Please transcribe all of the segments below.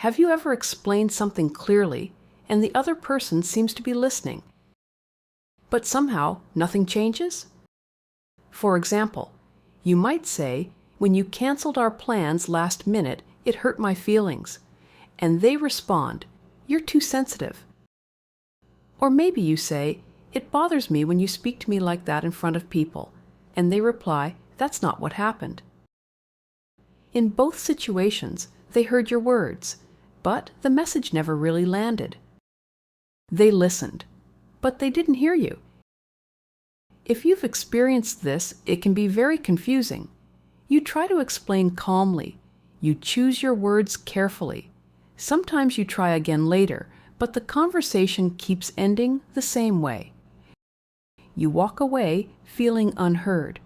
Have you ever explained something clearly and the other person seems to be listening, but somehow nothing changes? For example, you might say, "When you canceled our plans last minute, it hurt my feelings." And they respond, "You're too sensitive." Or maybe you say, "It bothers me when you speak to me like that in front of people." And they reply, "That's not what happened." In both situations, they heard your words, but the message never really landed. They listened, but they didn't hear you. If you've experienced this, it can be very confusing. You try to explain calmly. You choose your words carefully. Sometimes you try again later, but the conversation keeps ending the same way. You walk away feeling unheard.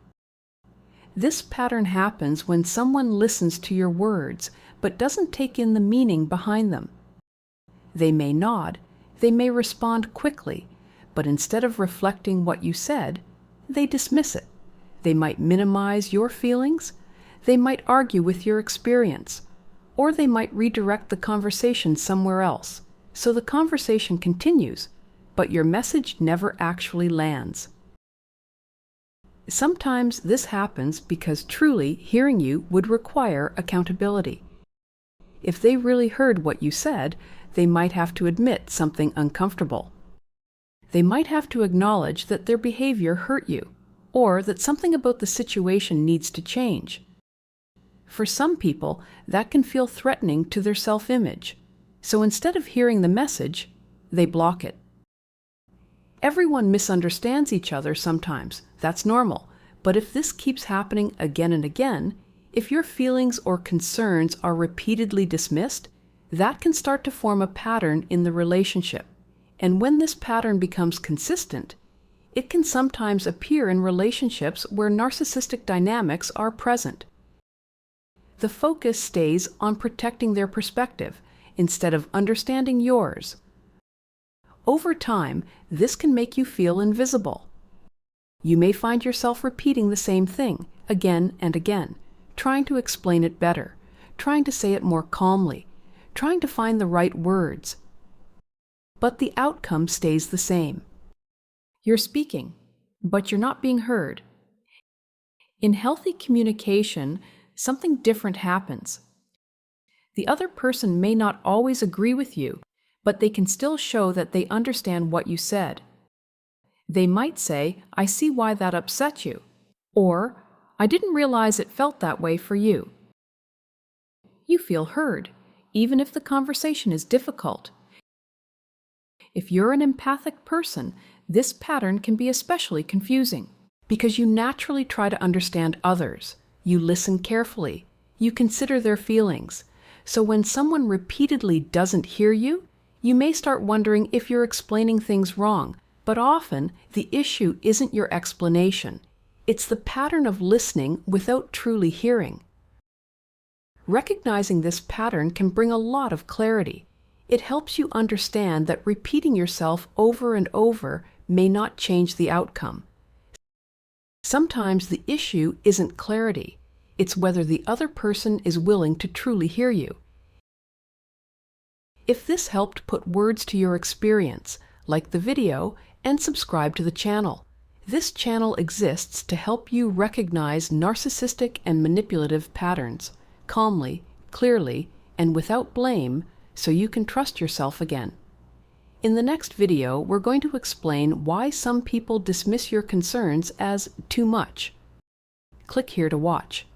This pattern happens when someone listens to your words but doesn't take in the meaning behind them. They may nod, they may respond quickly, but instead of reflecting what you said, they dismiss it. They might minimize your feelings, they might argue with your experience, or they might redirect the conversation somewhere else. So the conversation continues, but your message never actually lands. Sometimes this happens because truly hearing you would require accountability. If they really heard what you said, they might have to admit something uncomfortable. They might have to acknowledge that their behavior hurt you, or that something about the situation needs to change. For some people, that can feel threatening to their self-image, so instead of hearing the message, they block it. Everyone misunderstands each other sometimes, that's normal, but if this keeps happening again and again, if your feelings or concerns are repeatedly dismissed, that can start to form a pattern in the relationship. And when this pattern becomes consistent, it can sometimes appear in relationships where narcissistic dynamics are present. The focus stays on protecting their perspective instead of understanding yours. Over time, this can make you feel invisible. You may find yourself repeating the same thing again and again, trying to explain it better, trying to say it more calmly, trying to find the right words. But the outcome stays the same. You're speaking, but you're not being heard. In healthy communication, something different happens. The other person may not always agree with you, but they can still show that they understand what you said. They might say, "I see why that upset you," or "I didn't realize it felt that way for you." You feel heard, even if the conversation is difficult. If you're an empathic person, this pattern can be especially confusing, because you naturally try to understand others. You listen carefully. You consider their feelings. So when someone repeatedly doesn't hear you, you may start wondering if you're explaining things wrong, but often the issue isn't your explanation. It's the pattern of listening without truly hearing. Recognizing this pattern can bring a lot of clarity. It helps you understand that repeating yourself over and over may not change the outcome. Sometimes the issue isn't clarity. It's whether the other person is willing to truly hear you. If this helped put words to your experience, like the video and subscribe to the channel. This channel exists to help you recognize narcissistic and manipulative patterns calmly, clearly, and without blame, so you can trust yourself again. In the next video, we're going to explain why some people dismiss your concerns as too much. Click here to watch.